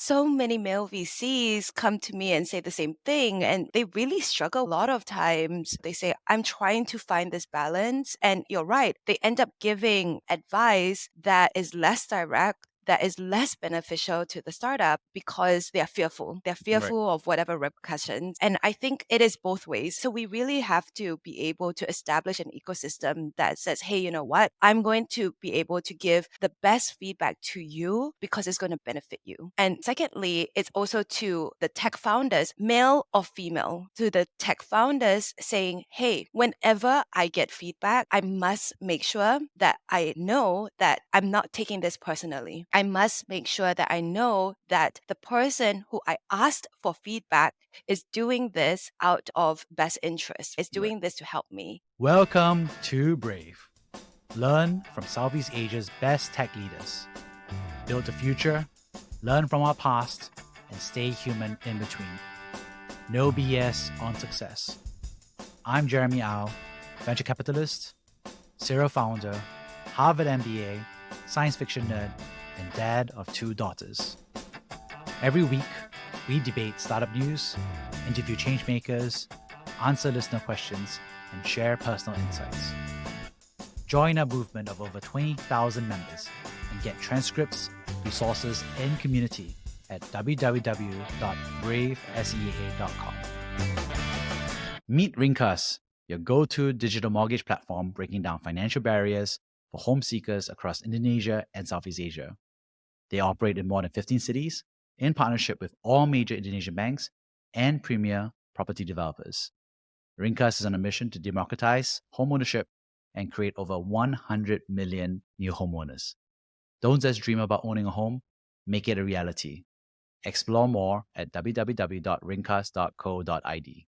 So many male VCs come to me and say the same thing, and they really struggle a lot of times. They say, I'm trying to find this balance. And you're right, they end up giving advice that is less direct, that is less beneficial to the startup because they are fearful. They're Right. fearful of whatever repercussions. And I think it is both ways. So we really have to be able to establish an ecosystem that says, hey, you know what? I'm going to be able to give the best feedback to you because it's going to benefit you. And secondly, it's also to the tech founders, male or female, to the tech founders saying, hey, whenever I get feedback, I must make sure that I know that I'm not taking this personally. I must make sure that I know that the person who I asked for feedback is doing this out of best interest, is Right. doing this to help me. Welcome to Brave. Learn from Southeast Asia's best tech leaders. Build the future, learn from our past, and stay human in between. No BS on success. I'm Jeremy Au, venture capitalist, serial founder, Harvard MBA, science fiction nerd, and dad of 2 daughters. Every week, we debate startup news, interview changemakers, answer listener questions, and share personal insights. Join our movement of over 20,000 members and get transcripts, resources, and community at www.bravesea.com. Meet Ringkas, your go-to digital mortgage platform breaking down financial barriers for home seekers across Indonesia and Southeast Asia. They operate in more than 15 cities in partnership with all major Indonesian banks and premier property developers. Ringkas is on a mission to democratize homeownership and create over 100 million new homeowners. Don't just dream about owning a home, make it a reality. Explore more at www.ringkas.co.id.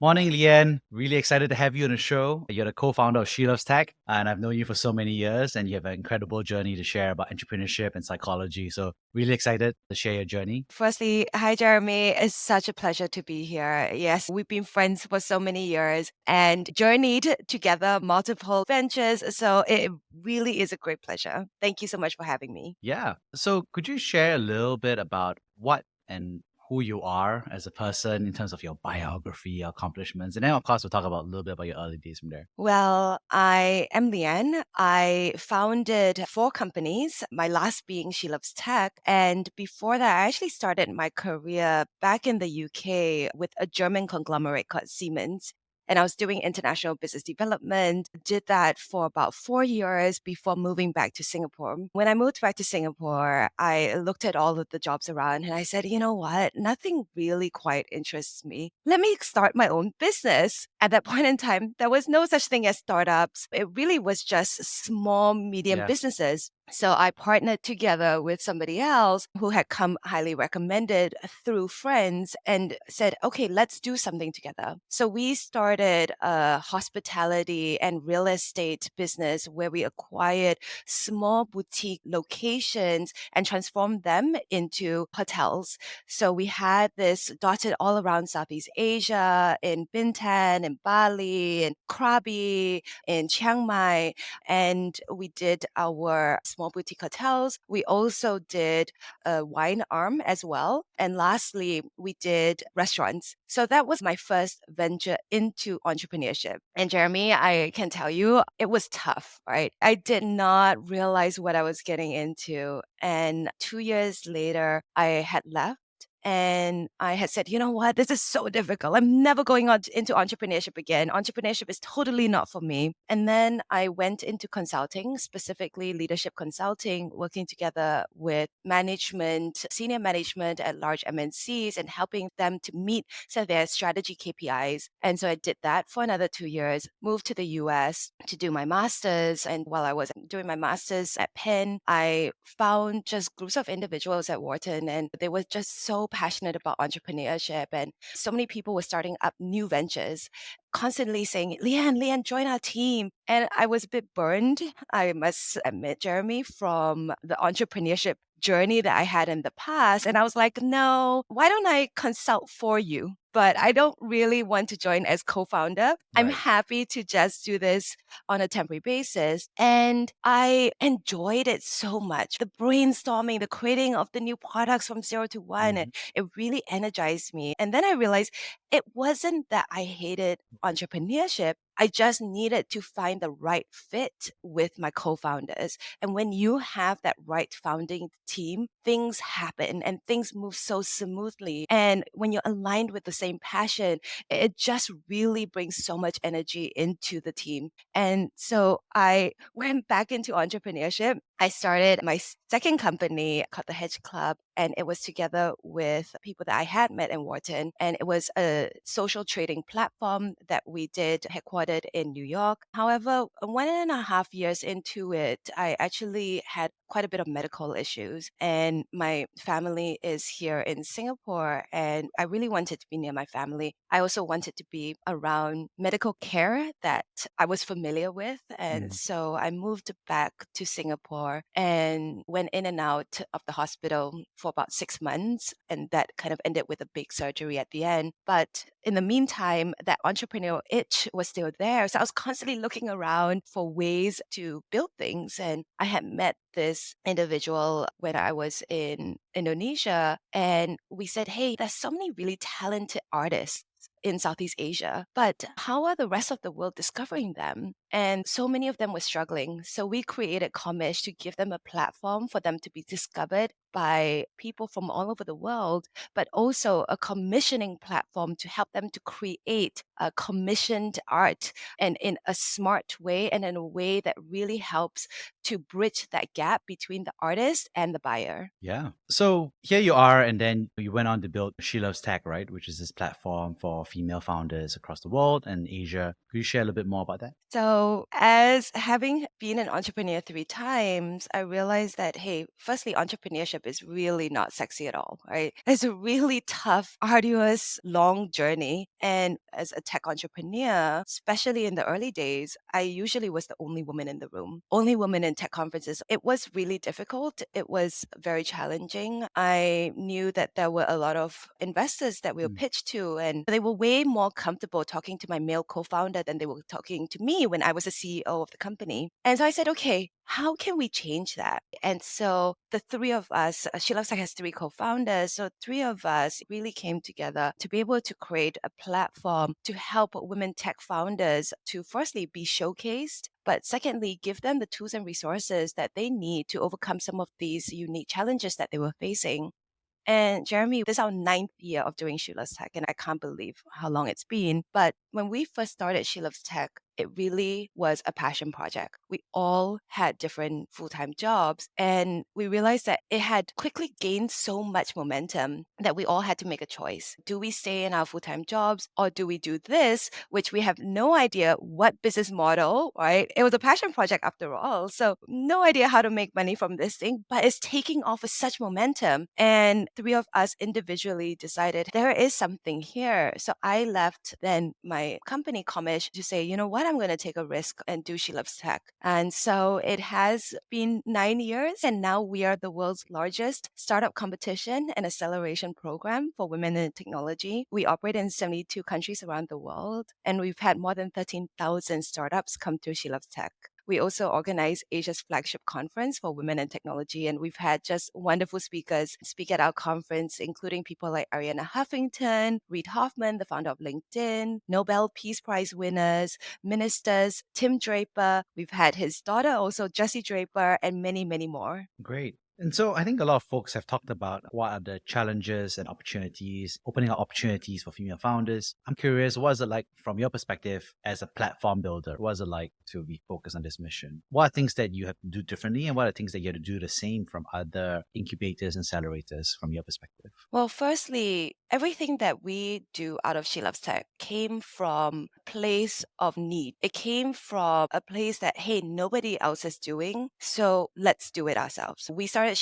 Morning, Leanne. Really excited to have you on the show. You're the co-founder of She Loves Tech, and I've known you for so many years, and you have an incredible journey to share about entrepreneurship and psychology. So really excited to share your journey. Firstly, hi, Jeremy. It's such a pleasure to be here. Yes, we've been friends for so many years and journeyed together multiple ventures. So it really is a great pleasure. Thank you so much for having me. Yeah. So could you share a little bit about what and who you are as a person in terms of your biography, accomplishments? And then, of course, we'll talk about a little bit about your early days from there. Well, I am Leanne. I founded 4 companies, my last being She Loves Tech. And before that, I actually started my career back in the UK with a German conglomerate called Siemens. And I was doing international business development, did that for about 4 years before moving back to Singapore. When I moved back to Singapore, I looked at all of the jobs around and I said, you know what? Nothing really quite interests me. Let me start my own business. At that point in time, there was no such thing as startups. It really was just small, medium Yeah. businesses. So I partnered together with somebody else who had come highly recommended through friends and said, okay, let's do something together. So we started a hospitality and real estate business where we acquired small boutique locations and transformed them into hotels. So we had this dotted all around Southeast Asia, in Bintan, in Bali, in Krabi, in Chiang Mai, and we did our small boutique hotels. We also did a wine arm as well. And lastly, we did restaurants. So that was my first venture into entrepreneurship. And Jeremy, I can tell you, it was tough, right? I did not realize what I was getting into. And 2 years later, I had left. And I had said, you know what, this is so difficult. I'm never going on into entrepreneurship again. Entrepreneurship is totally not for me. And then I went into consulting, specifically leadership consulting, working together with management, senior management at large MNCs and helping them to meet some of their strategy KPIs. And so I did that for another 2 years, moved to the US to do my master's. And while I was doing my master's at Penn, I found just groups of individuals at Wharton, and they were just so passionate about entrepreneurship. And so many people were starting up new ventures, constantly saying, Leanne, join our team. And I was a bit burned, I must admit, Jeremy, from the entrepreneurship journey that I had in the past. And I was like, no, why don't I consult for you? but I don't really want to join as co-founder. I'm Right. happy to just do this on a temporary basis. And I enjoyed it so much. The brainstorming, the creating of the new products from zero to one, Mhm. it really energized me. And then I realized it wasn't that I hated entrepreneurship. I just needed to find the right fit with my co-founders. And when you have that right founding team, things happen and things move so smoothly. And when you're aligned with the same passion, it just really brings so much energy into the team. And so I went back into entrepreneurship. I started my second company called the Hedge Club, and it was together with people that I had met in Wharton. And it was a social trading platform that we did headquartered in New York. However, 1.5 years into it, I actually had quite a bit of medical issues, and my family is here in Singapore, and I really wanted to be near my family. I also wanted to be around medical care that I was familiar with. And Mm. so I moved back to Singapore and went in and out of the hospital for about 6 months. And that kind of ended with a big surgery at the end. But in the meantime, that entrepreneurial itch was still there. So I was constantly looking around for ways to build things. And I had met this individual when I was in Indonesia, and we said, hey, there's so many really talented artists in Southeast Asia, but how are the rest of the world discovering them? And so many of them were struggling. So we created Comish to give them a platform for them to be discovered by people from all over the world, but also a commissioning platform to help them to create a commissioned art and in a smart way and in a way that really helps to bridge that gap between the artist and the buyer. Yeah. So here you are, and then you went on to build She Loves Tech, right? Which is this platform for female founders across the world and Asia. Could you share a little bit more about that? So, as having been an entrepreneur 3 times, I realized that, hey, firstly, entrepreneurship is really not sexy at all, right? It's a really tough, arduous, long journey. And as a tech entrepreneur, especially in the early days, I usually was the only woman in the room, only woman in tech conferences. It was really difficult. It was very challenging. I knew that there were a lot of investors that we were Mm. pitched to, and they were way more comfortable talking to my male co founder than they were talking to me when I was the CEO of the company. And so I said, okay, how can we change that? And so the three of us, She Loves Tech has three co founders. So three of us really came together to be able to create a platform to help women tech founders to firstly be showcased, but secondly, give them the tools and resources that they need to overcome some of these unique challenges that they were facing. And Jeremy, this is our ninth year of doing She Loves Tech, and I can't believe how long it's been. But when we first started She Loves Tech, it really was a passion project. We all had different full time jobs, and we realized that it had quickly gained so much momentum that we all had to make a choice. Do we stay in our full time jobs, or do we do this, which we have no idea what business model, right? It was a passion project after all. So, no idea how to make money from this thing, but it's taking off with such momentum. And three of us individually decided there is something here. So, I left then my company, Comish, to say, you know what? I'm going to take a risk and do She Loves Tech. And so it has been 9 years, and now we are the world's largest startup competition and acceleration program for women in technology. We operate in 72 countries around the world, and we've had more than 13,000 startups come through She Loves Tech. We also organize Asia's flagship conference for women in technology, and we've had just wonderful speakers speak at our conference, including people like Arianna Huffington, Reid Hoffman, the founder of LinkedIn, Nobel Peace Prize winners, ministers, Tim Draper. We've had his daughter also, Jessie Draper, and many, many more. Great. And so I think a lot of folks have talked about what are the challenges and opportunities, opening up opportunities for female founders. I'm curious, what is it like from your perspective as a platform builder? What is it like to be focused on this mission? What are things that you have to do differently, and what are things that you have to do the same from other incubators and accelerators from your perspective? Well, firstly, everything that we do out of She Loves Tech came from a place of need. It came from a place that, hey, nobody else is doing, so let's do it ourselves. We started started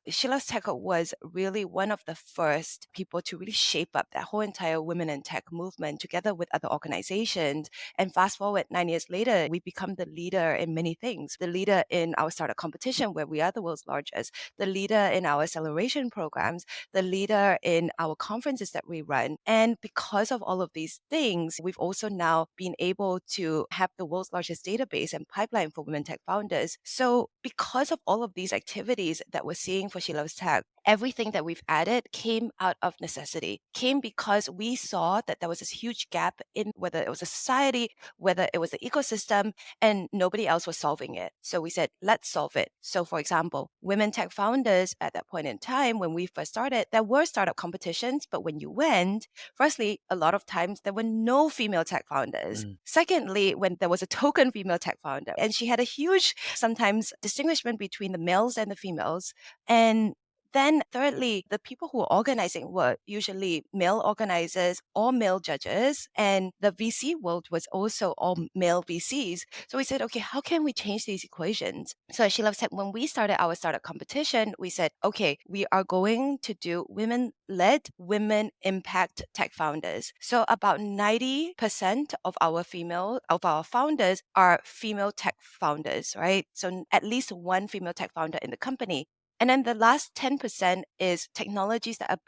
She Loves Tech was really one of the first people to really shape up that whole entire women in tech movement together with other organizations. And fast forward 9 years later, we become the leader in many things. The leader in our startup competition, where we are the world's largest, the leader in our acceleration programs, the leader in our conferences that we run. And because of all of these things, we've also now been able to have the world's largest database and pipeline for women tech founders. So because of all of these activities that we're seeing for She Loves Tech, everything that we've added came out of necessity, came because we saw that there was this huge gap in whether it was a society, whether it was the ecosystem, and nobody else was solving it. So we said, let's solve it. So for example, women tech founders at that point in time, when we first started, there were startup competitions, but when you went, firstly, a lot of times there were no female tech founders. Mm. Secondly, when there was a token female tech founder, and she had a huge, sometimes distinguishment between the males and the females. And then, thirdly, the people who were organizing were usually male organizers or male judges, and the VC world was also all male VCs. So we said, okay, how can we change these equations? So at She Loves Tech, when we started our startup competition, we said, okay, we are going to do women-led, women impact tech founders. So about 90% of our founders are female tech founders, right? So at least one female tech founder in the company. And then the last 10% is technologies that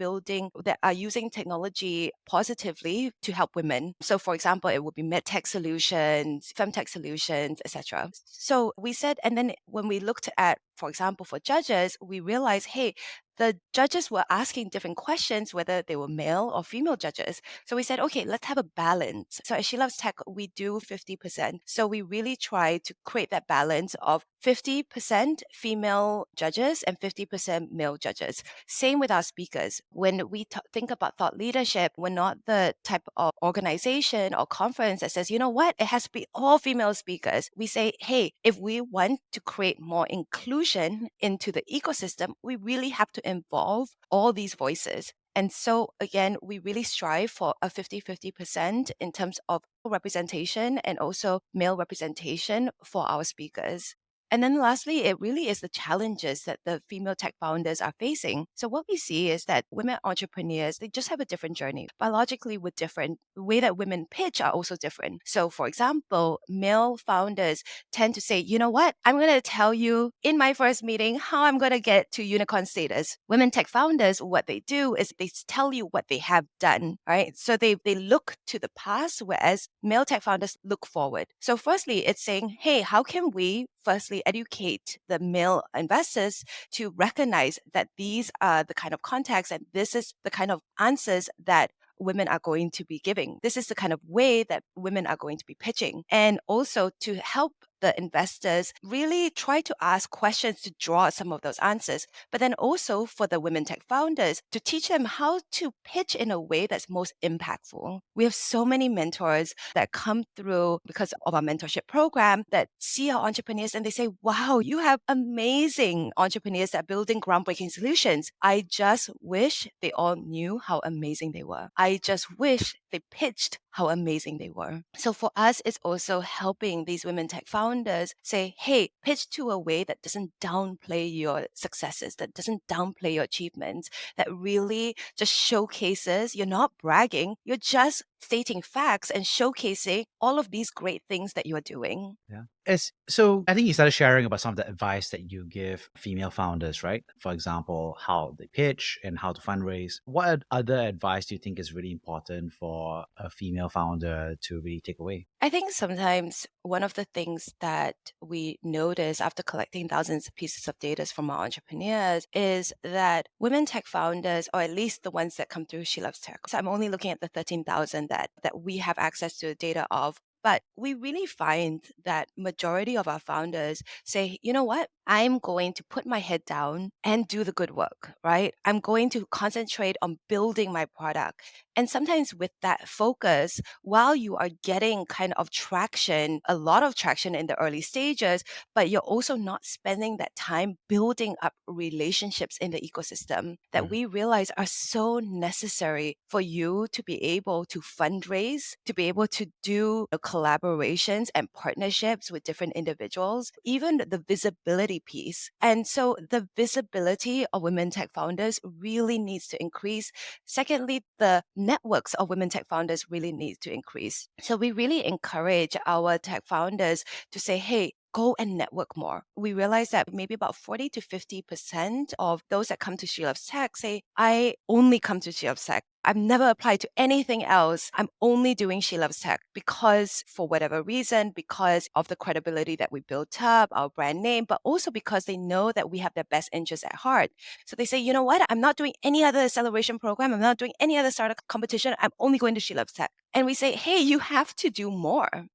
are using technology positively to help women. So for example, it would be med tech solutions, femtech solutions, etc. So we said, and then when we looked at, for example, for judges, we realized, hey, the judges were asking different questions, whether they were male or female judges. So we said, okay, let's have a balance. So at She Loves Tech, we do 50%. So we really try to create that balance of 50% female judges and 50% male judges. Same with our speakers. When we think about thought leadership, we're not the type of organization or conference that says, you know what, it has to be all female speakers. We say, hey, if we want to create more inclusion into the ecosystem, we really have to involve all these voices. And so, again, we really strive for a 50-50% in terms of representation and also male representation for our speakers. And then lastly, it really is the challenges that the female tech founders are facing. So what we see is that women entrepreneurs, they just have a different journey. Biologically, we're different. The way that women pitch are also different. So for example, male founders tend to say, you know what, I'm going to tell you in my first meeting how I'm going to get to unicorn status. Women tech founders, what they do is they tell you what they have done, right? So they look to the past, whereas male tech founders look forward. So firstly, it's saying, hey, how can we firstly educate the male investors to recognize that these are the kind of contacts and this is the kind of answers that women are going to be giving. This is the kind of way that women are going to be pitching. And also to help the investors really try to ask questions to draw some of those answers, but then also for the women tech founders to teach them how to pitch in a way that's most impactful. We have so many mentors that come through because of our mentorship program that see our entrepreneurs and they say, wow, you have amazing entrepreneurs that are building groundbreaking solutions. I just wish they all knew how amazing they were. I just wish they pitched how amazing they were. So for us, it's also helping these women tech founders say, hey, pitch to a way that doesn't downplay your successes, that doesn't downplay your achievements, that really just showcases, you're not bragging, you're just stating facts and showcasing all of these great things that you're doing. Yeah. So I think you started sharing about some of the advice that you give female founders, right? For example, how they pitch and how to fundraise. What other advice do you think is really important for a female founder to really take away? I think sometimes one of the things that we notice after collecting thousands of pieces of data from our entrepreneurs is that women tech founders, or at least the ones that come through She Loves Tech. So I'm only looking at the 13,000 that we have access to the data of. But we really find that majority of our founders say, you know what? I'm going to put my head down and do the good work, right? I'm going to concentrate on building my product. And sometimes with that focus, while you are getting kind of traction, a lot of traction in the early stages, but you're also not spending that time building up relationships in the ecosystem that we realize are so necessary for you to be able to fundraise, to be able to do collaborations and partnerships with different individuals, even the visibility visibility piece. And so the visibility of women tech founders really needs to increase. Secondly, the networks of women tech founders really need to increase. So we really encourage our tech founders to say, hey, go and network more. We realize that maybe about 40 to 50% of those that come to She Loves Tech say, I only come to She Loves Tech. I've never applied to anything else. I'm only doing She Loves Tech because, for whatever reason, because of the credibility that we built up, our brand name, but also because they know that we have their best interests at heart. So they say, you know what? I'm not doing any other acceleration program. I'm not doing any other startup competition. I'm only going to She Loves Tech. And we say, hey, you have to do more.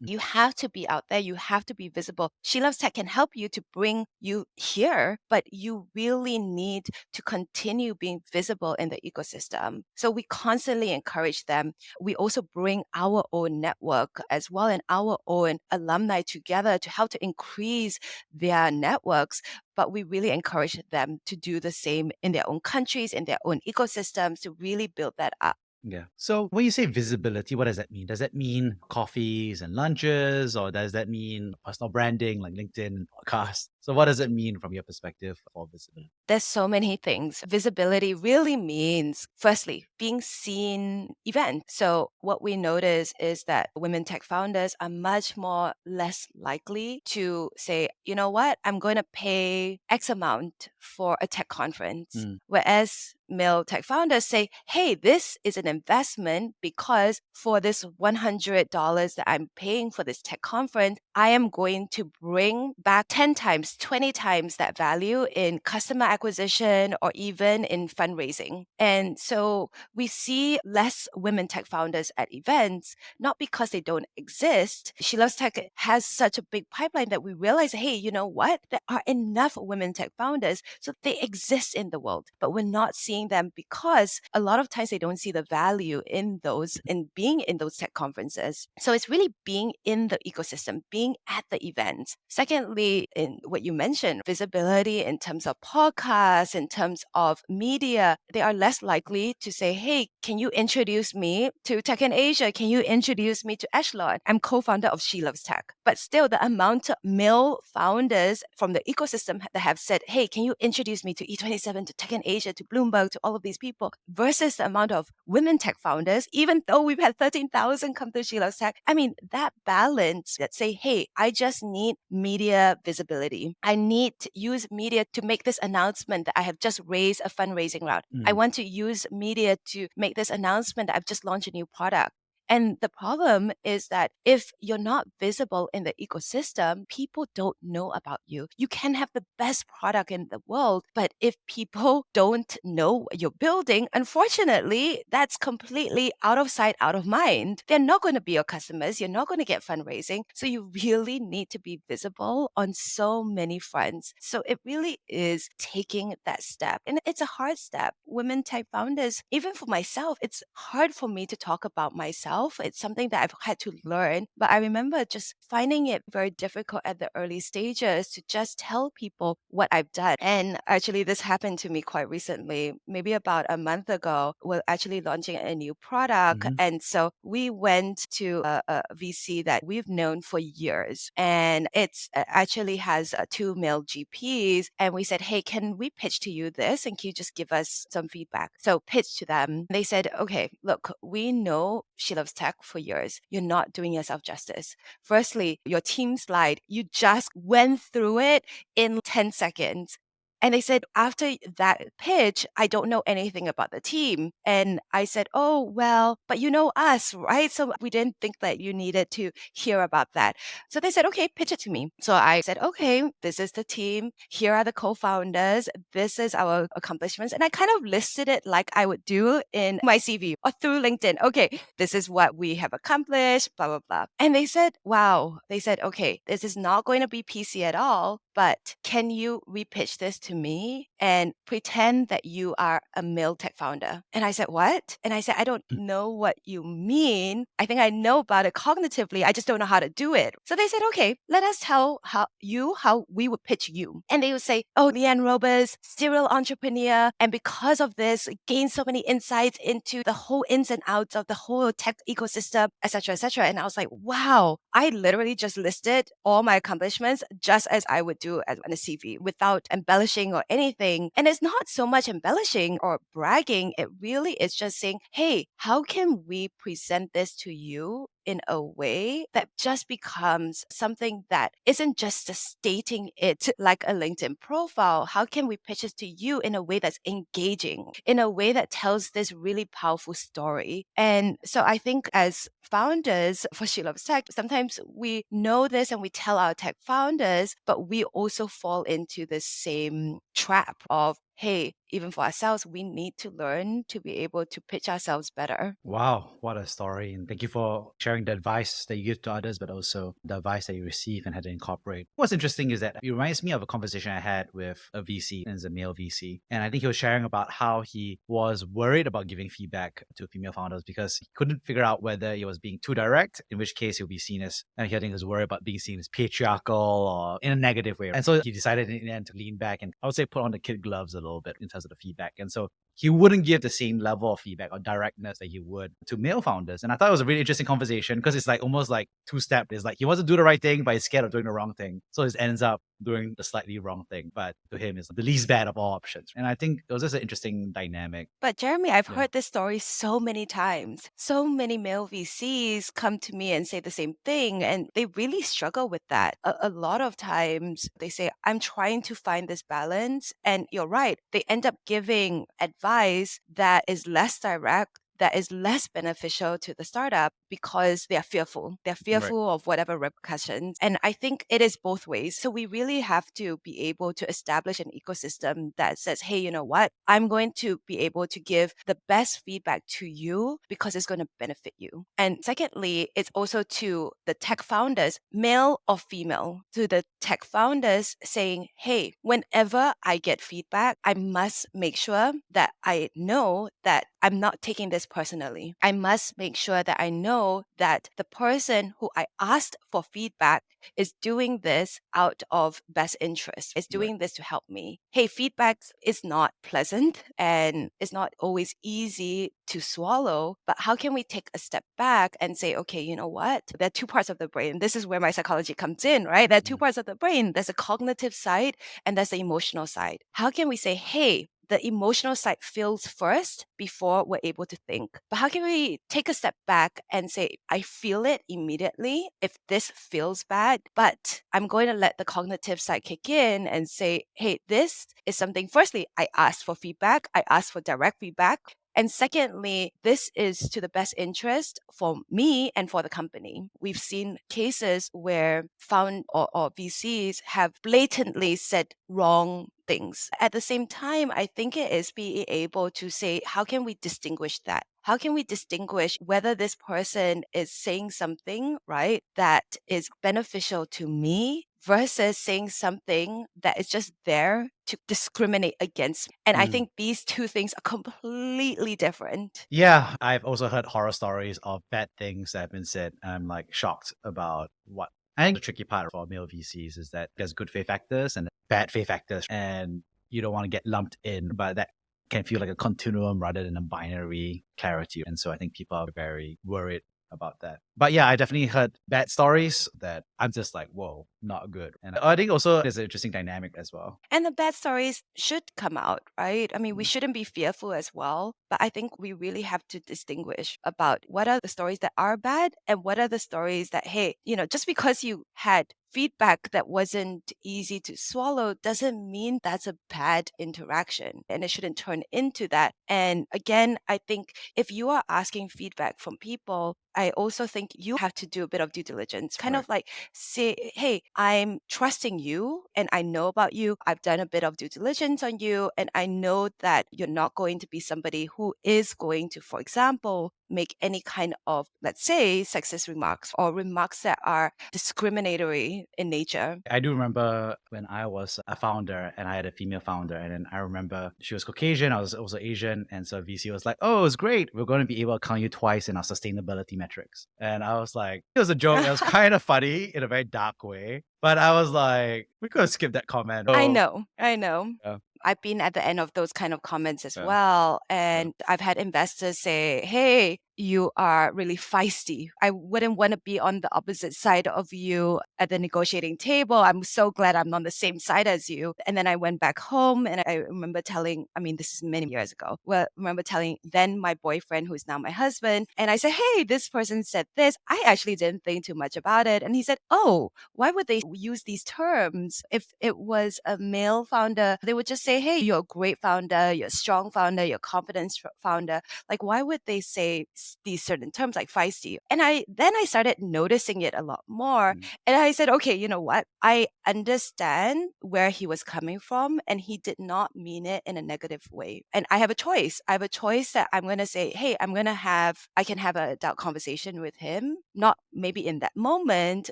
You have to be out there. You have to be visible. She Loves Tech can help you to bring you here, but you really need to continue being visible in the ecosystem. So we constantly encourage them. We also bring our own network as well and our own alumni together to help to increase their networks. But we really encourage them to do the same in their own countries, in their own ecosystems to really build that up. Yeah. So when you say visibility, what does that mean? Does that mean coffees and lunches, or does that mean personal branding like LinkedIn and podcasts? So what does it mean from your perspective for visibility? There's so many things. Visibility really means, firstly, being seen event. So what we notice is that women tech founders are much more less likely to say, you know what, I'm going to pay X amount for a tech conference. Mm. Whereas male tech founders say, hey, this is an investment because for this $100 that I'm paying for this tech conference, I am going to bring back 10 times, 20 times that value in customer acquisition or even in fundraising. And so we see less women tech founders at events, not because they don't exist. She Loves Tech has such a big pipeline that we realize, hey, you know what? There are enough women tech founders, so they exist in the world, but we're not seeing them because a lot of times they don't see the value in those, in being in those tech conferences. So it's really being in the ecosystem, being at the events. Secondly, in what you mentioned, visibility in terms of podcasts, in terms of media, they are less likely to say, hey, can you introduce me to Tech in Asia? Can you introduce me to Echelon? I'm co-founder of She Loves Tech. But still, the amount of male founders from the ecosystem that have said, hey, can you introduce me to E27, to Tech in Asia, to Bloomberg, to all of these people, versus the amount of women tech founders, even though we've had 13,000 come to She Loves Tech. I mean, that balance that say, hey, I just need media visibility. I need to use media to make this announcement that I have just raised a fundraising round. I want to use media to make this announcement that I've just launched a new product. And the problem is that if you're not visible in the ecosystem, people don't know about you. You can have the best product in the world, but if people don't know what you're building, unfortunately, that's completely out of sight, out of mind. They're not going to be your customers. You're not going to get fundraising. So you really need to be visible on so many fronts. So it really is taking that step. And it's a hard step. Women tech founders, even for myself, it's hard for me to talk about myself. It's something that I've had to learn. But I remember just finding it very difficult at the early stages to just tell people what I've done. And actually, this happened to me quite recently, maybe about a month ago. We're actually launching a new product. Mm-hmm. And so we went to a VC that we've known for years. And it's actually has two male GPs. And we said, hey, can we pitch to you this? And can you just give us some feedback? So pitch to them. They said, okay, look, we know She Loves Tech for years. You're not doing yourself justice. Firstly, your team slide, you just went through it in 10 seconds. And they said, after that pitch, I don't know anything about the team. And I said, oh, well, but you know us, right? So we didn't think that you needed to hear about that. So they said, okay, pitch it to me. So I said, okay, this is the team. Here are the co-founders. This is our accomplishments. And I kind of listed it like I would do in my CV or through LinkedIn. Okay, this is what we have accomplished, blah, blah, blah. And they said, wow, they said, okay, this is not going to be PC at all, but can you repitch this to me and pretend that you are a male tech founder? And I said, what? And I said, I don't know what you mean. I think I know about it cognitively. I just don't know how to do it. So they said, okay, let us tell how we would pitch you. And they would say, oh, Leanne Robers, serial entrepreneur. And because of this, gained so many insights into the whole ins and outs of the whole tech ecosystem, et cetera, et cetera. And I was like, wow, I literally just listed all my accomplishments just as I would do as on a CV without embellishing or anything. And it's not so much embellishing or bragging. It really is just saying, hey, how can we present this to you in a way that just becomes something that isn't just stating it like a LinkedIn profile? How can we pitch it to you in a way that's engaging, in a way that tells this really powerful story? And so I think as founders for She Loves Tech, sometimes we know this and we tell our tech founders, but we also fall into the same trap of, hey, even for ourselves, we need to learn to be able to pitch ourselves better. Wow, what a story. And thank you for sharing the advice that you give to others, but also the advice that you receive and had to incorporate. What's interesting is that it reminds me of a conversation I had with a VC, and it's a male VC. And I think he was sharing about how he was worried about giving feedback to female founders because he couldn't figure out whether he was being too direct, in which case he'll be seen as, and he I think he was worried about being seen as patriarchal or in a negative way. And so he decided in the end to lean back and I would say put on the kid gloves a little bit in terms of the feedback. And so he wouldn't give the same level of feedback or directness that he would to male founders. And I thought it was a really interesting conversation because it's like almost like two-step. It's like he wants to do the right thing, but he's scared of doing the wrong thing. So he ends up doing the slightly wrong thing. But to him, it's the least bad of all options. And I think it was just an interesting dynamic. But Jeremy, I've Yeah. heard this story so many times. So many male VCs come to me and say the same thing, and they really struggle with that. A lot of times they say, I'm trying to find this balance. And you're right, they end up giving advice that is less direct, that is less beneficial to the startup because they are fearful. They're fearful of whatever repercussions. And I think it is both ways. So we really have to be able to establish an ecosystem that says, hey, you know what? I'm going to be able to give the best feedback to you because it's going to benefit you. And secondly, it's also to the tech founders, male or female, to the tech founders saying, hey, whenever I get feedback, I must make sure that I know that I'm not taking this personally. I must make sure that I know that the person who I asked for feedback is doing this out of best interest, is doing this to help me. Hey, feedback is not pleasant and it's not always easy to swallow, but how can we take a step back and say, okay, you know what? There are two parts of the brain. This is where my psychology comes in, right? There are two parts of the brain. There's a cognitive side and there's the emotional side. How can we say, hey, the emotional side feels first before we're able to think. But how can we take a step back and say, I feel it immediately if this feels bad, but I'm going to let the cognitive side kick in and say, hey, this is something, firstly, I asked for feedback. I asked for direct feedback. And secondly, this is to the best interest for me and for the company. We've seen cases where or VCs have blatantly said wrong things. At the same time, I think it is being able to say, how can we distinguish that? How can we distinguish whether this person is saying something, right, that is beneficial to me versus saying something that is just there to discriminate against me? And I think these two things are completely different. Yeah, I've also heard horror stories of bad things that have been said. I'm like shocked about what. I think the tricky part for male VCs is that there's good faith actors and bad faith actors, and you don't want to get lumped in, but that can feel like a continuum rather than a binary clarity. And so I think people are very worried about that. But yeah, I definitely heard bad stories that I'm just like, whoa, not good. And I think also there's an interesting dynamic as well. And the bad stories should come out, right? I mean, we shouldn't be fearful as well, but I think we really have to distinguish about what are the stories that are bad and what are the stories that, hey, just because you had feedback that wasn't easy to swallow doesn't mean that's a bad interaction and it shouldn't turn into that. And again, I think if you are asking feedback from people, I also think you have to do a bit of due diligence, kind of like say, hey, I'm trusting you and I know about you. I've done a bit of due diligence on you and I know that you're not going to be somebody who is going to, for example, make any kind of, let's say, sexist remarks or remarks that are discriminatory in nature. I do remember when I was a founder and I had a female founder, and then I remember she was Caucasian, I was also Asian, and so VC was like, oh, it's great, we're going to be able to count you twice in our sustainability metrics. And I was like, it was a joke, it was kind of funny in a very dark way, but I was like, we could skip that comment. I know. Yeah. I've been at the end of those kind of comments as well. And I've had investors say, hey, you are really feisty. I wouldn't want to be on the opposite side of you at the negotiating table. I'm so glad I'm on the same side as you. And then I went back home and I remember telling, I mean, this is many years ago. Well, I remember telling then my boyfriend, who's now my husband, and I said, hey, this person said this. I actually didn't think too much about it. And he said, oh, why would they use these terms? If it was a male founder, they would just say, hey, you're a great founder, you're a strong founder, you're a confident founder. Like, why would they say these certain terms like feisty? And I started noticing it a lot more. Mm. And I said, okay, you know what? I understand where he was coming from, and he did not mean it in a negative way. And I have a choice. I have a choice that I'm going to say, hey, I can have a adult conversation with him, not maybe in that moment,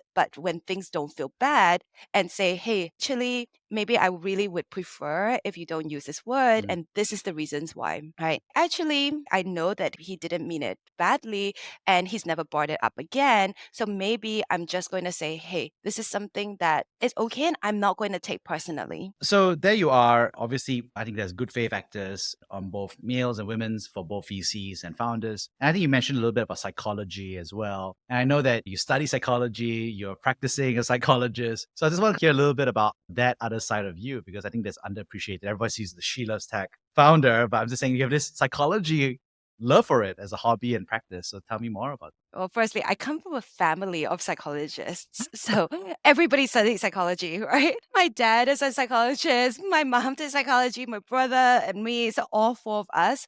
but when things don't feel bad, and say, hey, Chili, maybe I really would prefer if you don't use this word, Mm. and this is the reasons why. Right? Actually, I know that he didn't mean it badly, and he's never brought it up again. So maybe I'm just going to say, hey, this is something that is okay, and I'm not going to take personally. So there you are. Obviously, I think there's good faith factors on both males and women's for both VCs and founders. And I think you mentioned a little bit about psychology as well. And I know that you study psychology, you're practicing a psychologist. So I just want to hear a little bit about that other side of you, because I think that's underappreciated. Everybody sees the She Loves Tech founder, but I'm just saying you have this psychology love for it as a hobby and practice. So tell me more about Well, firstly, I come from a family of psychologists. So everybody studies psychology, right? My dad is a psychologist, my mom did psychology, my brother and me. So all four of us it.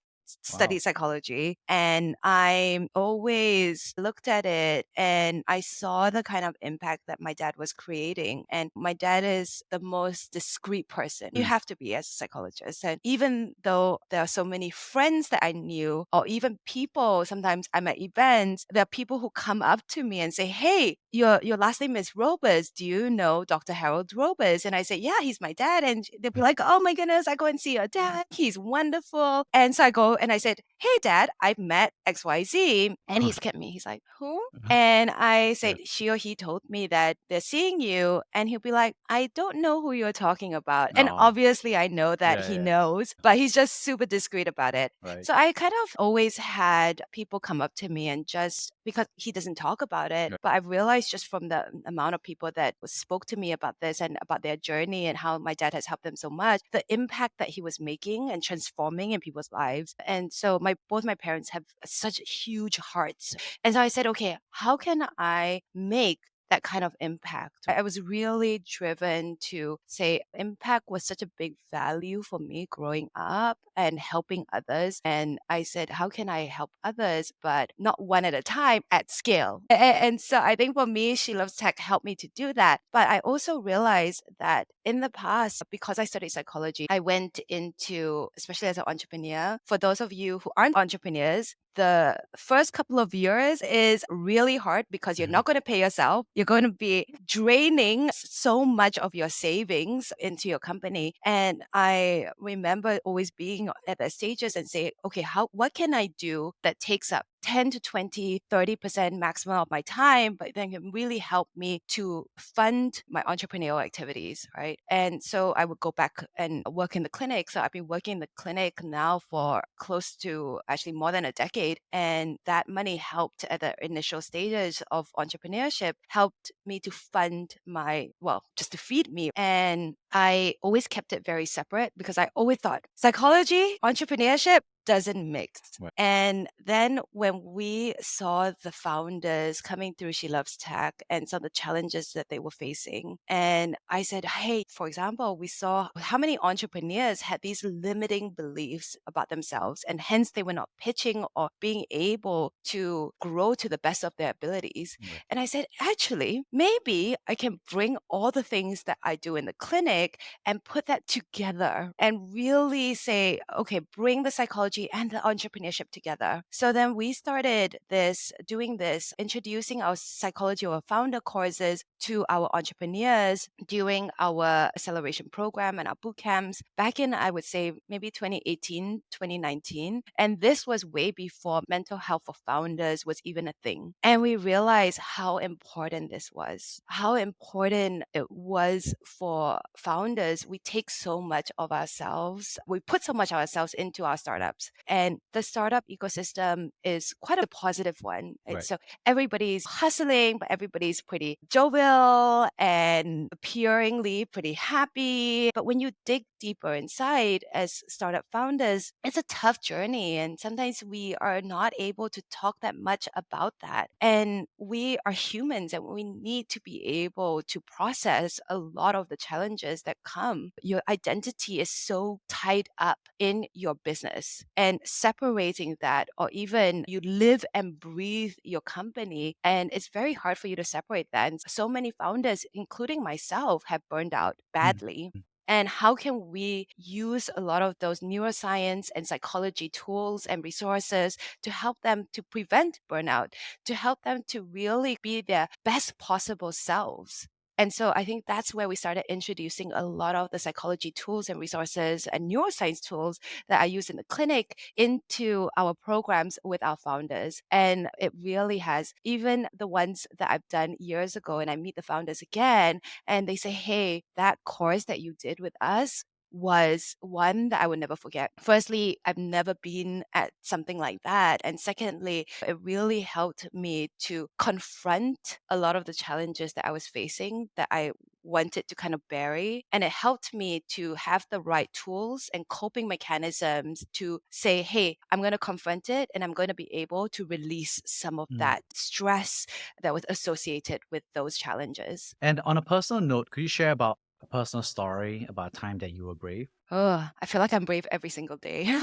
Wow. study psychology. And I always looked at it and I saw the kind of impact that my dad was creating. And my dad is the most discreet person you Mm. have to be as a psychologist. And even though there are so many friends that I knew, or even people, sometimes I'm at events, there are people who come up to me and say, hey, your last name is Robers. Do you know Dr. Harold Robers? And I say, yeah, he's my dad. And they'll be like, oh my goodness, I go and see your dad. He's wonderful. And so I go and I said, hey, dad, I've met XYZ. And he scared me. He's like, who? And I Yeah. said, she or he told me that they're seeing you. And he'll be like, I don't know who you're talking about. And Oh, obviously, I know that yeah, he yeah, knows, but he's just super discreet about it. right. So I kind of always had people come up to me and just because he doesn't talk about it, Right. but I've realized just from the amount of people that spoke to me about this and about their journey and how my dad has helped them so much, the impact that he was making and transforming in people's lives. And so both my parents have such huge hearts. And so I said, okay, how can I make that kind of impact? I was really driven to say impact was such a big value for me growing up and helping others. And I said, how can I help others, but not one at a time at scale? And so I think for me, She Loves Tech helped me to do that. But I also realized that in the past, because I studied psychology, I went into, especially as an entrepreneur, for those of you who aren't entrepreneurs, the first couple of years is really hard because you're not going to pay yourself. You're going to be draining so much of your savings into your company. And I remember always being at the stages and say, okay, what can I do that takes up 10 to 20, 30% maximum of my time, but then can really help me to fund my entrepreneurial activities, right? And so I would go back and work in the clinic. So I've been working in the clinic now for close to actually more than a decade. And that money helped at the initial stages of entrepreneurship, helped me to fund just to feed me. And I always kept it very separate because I always thought psychology, entrepreneurship, doesn't mix. Right. And then when we saw the founders coming through She Loves Tech and some of the challenges that they were facing, and I said, hey, for example, we saw how many entrepreneurs had these limiting beliefs about themselves, and hence they were not pitching or being able to grow to the best of their abilities. Right. And I said, actually, maybe I can bring all the things that I do in the clinic and put that together and really say, okay, bring the psychology and the entrepreneurship together. So then we started doing this, introducing our psychology or founder courses to our entrepreneurs during our acceleration program and our boot camps back in, I would say, maybe 2018, 2019. And this was way before mental health for founders was even a thing. And we realized how important this was, how important it was for founders. We take so much of ourselves, we put so much of ourselves into our startups. startups. And the startup ecosystem is quite a positive one. And Right. so everybody's hustling, but everybody's pretty jovial and appearingly pretty happy. But when you dig deeper inside as startup founders, it's a tough journey. And sometimes we are not able to talk that much about that. And we are humans and we need to be able to process a lot of the challenges that come. Your identity is so tied up in your business, and separating that, or even you live and breathe your company, and it's very hard for you to separate that. And so many founders, including myself, have burned out Mm, badly. mm, And how can we use a lot of those neuroscience and psychology tools and resources to help them to prevent burnout, to help them to really be their best possible selves? And so I think that's where we started introducing a lot of the psychology tools and resources and neuroscience tools that I use in the clinic into our programs with our founders. And it really has, even the ones that I've done years ago, and I meet the founders again, and they say, hey, that course that you did with us was one that I would never forget. Firstly, I've never been at something like that. And secondly, it really helped me to confront a lot of the challenges that I was facing that I wanted to kind of bury. And it helped me to have the right tools and coping mechanisms to say, hey, I'm going to confront it and I'm going to be able to release some of mm. that stress that was associated with those challenges. And on a personal note, could you share about a personal story about a time that you were brave? Oh, I feel like I'm brave every single day.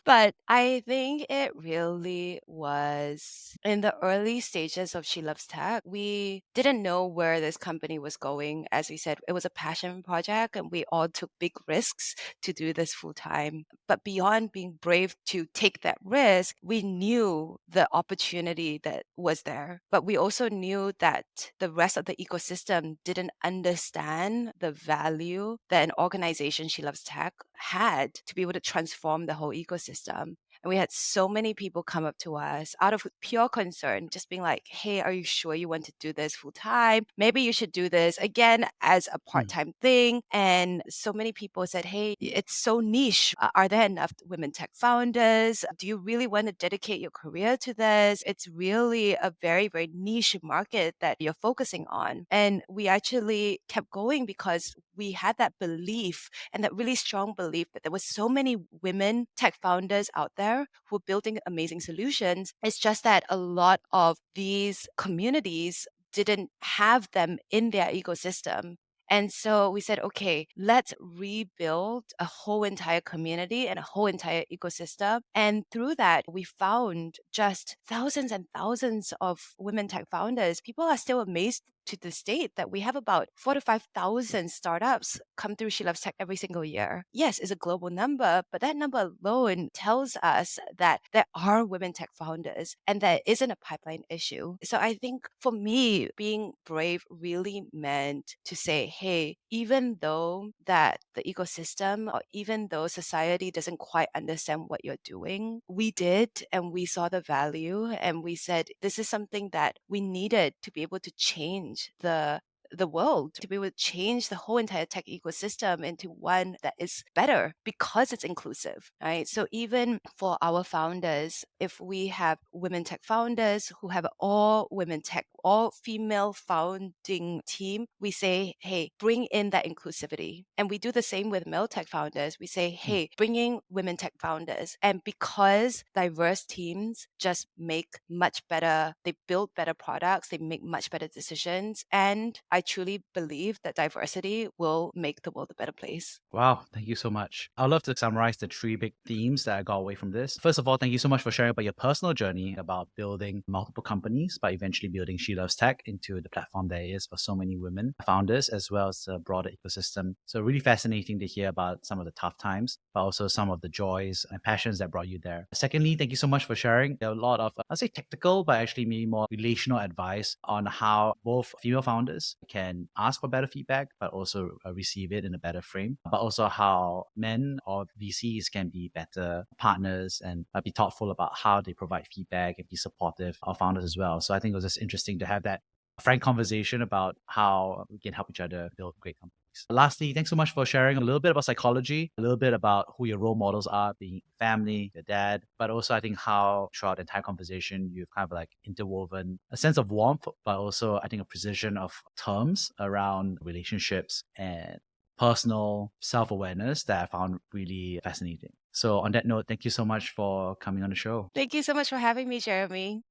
But I think it really was in the early stages of She Loves Tech. We didn't know where this company was going. As we said, it was a passion project and we all took big risks to do this full time. But beyond being brave to take that risk, we knew the opportunity that was there. But we also knew that the rest of the ecosystem didn't understand the value that an organization, She Loves Tech, had to be able to transform the whole ecosystem. And we had so many people come up to us out of pure concern, just being like, hey, are you sure you want to do this full time? Maybe you should do this again as a part Mm, time thing. And so many people said, hey, it's so niche. Are there enough women tech founders? Do you really want to dedicate your career to this? It's really a very, very niche market that you're focusing on. And we actually kept going because we had that belief and that really strong belief that there was so many women tech founders out there who were building amazing solutions. It's just that a lot of these communities didn't have them in their ecosystem. And so we said, okay, let's rebuild a whole entire community and a whole entire ecosystem. And through that, we found just thousands and thousands of women tech founders. People are still amazed to the state that we have about 4 to 5,000 startups come through She Loves Tech every single year. Yes, it's a global number, but that number alone tells us that there are women tech founders and there isn't a pipeline issue. So I think for me, being brave really meant to say, hey, even though that the ecosystem or even though society doesn't quite understand what you're doing, we did, and we saw the value, and we said, this is something that we needed to be able to change the world, to be able to change the whole entire tech ecosystem into one that is better because it's inclusive, right? So even for our founders, if we have women tech founders who have all women tech, all female founding team, we say, hey, bring in that inclusivity. And we do the same with male tech founders. We say, mm. hey, bring in women tech founders. And because diverse teams just make much better, they build better products, they make much better decisions. And I truly believe that diversity will make the world a better place. Wow, thank you so much. I'd love to summarize the three big themes that I got away from this. First of all, thank you so much for sharing about your personal journey about building multiple companies, but eventually building She Loves Tech into the platform that it is for so many women founders, as well as the broader ecosystem. So really fascinating to hear about some of the tough times, but also some of the joys and passions that brought you there. Secondly, thank you so much for sharing a lot of, I'll say technical, but actually maybe more relational advice on how both female founders can ask for better feedback, but also receive it in a better frame, but also how men or VCs can be better partners and be thoughtful about how they provide feedback and be supportive of founders as well. So I think it was just interesting to have that frank conversation about how we can help each other build great companies. Lastly, thanks so much for sharing a little bit about psychology, a little bit about who your role models are, being family, your dad, but also I think how throughout the entire conversation, you've kind of like interwoven a sense of warmth, but also I think a precision of terms around relationships and personal self-awareness that I found really fascinating. So on that note, thank you so much for coming on the show. Thank you so much for having me, Jeremy.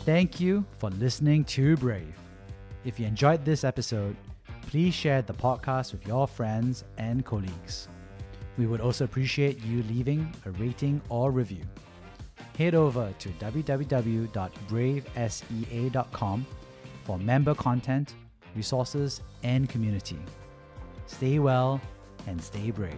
Thank you for listening to Brave. If you enjoyed this episode, please share the podcast with your friends and colleagues. We would also appreciate you leaving a rating or review. Head over to www.bravesea.com for member content, resources, and community. Stay well and stay brave.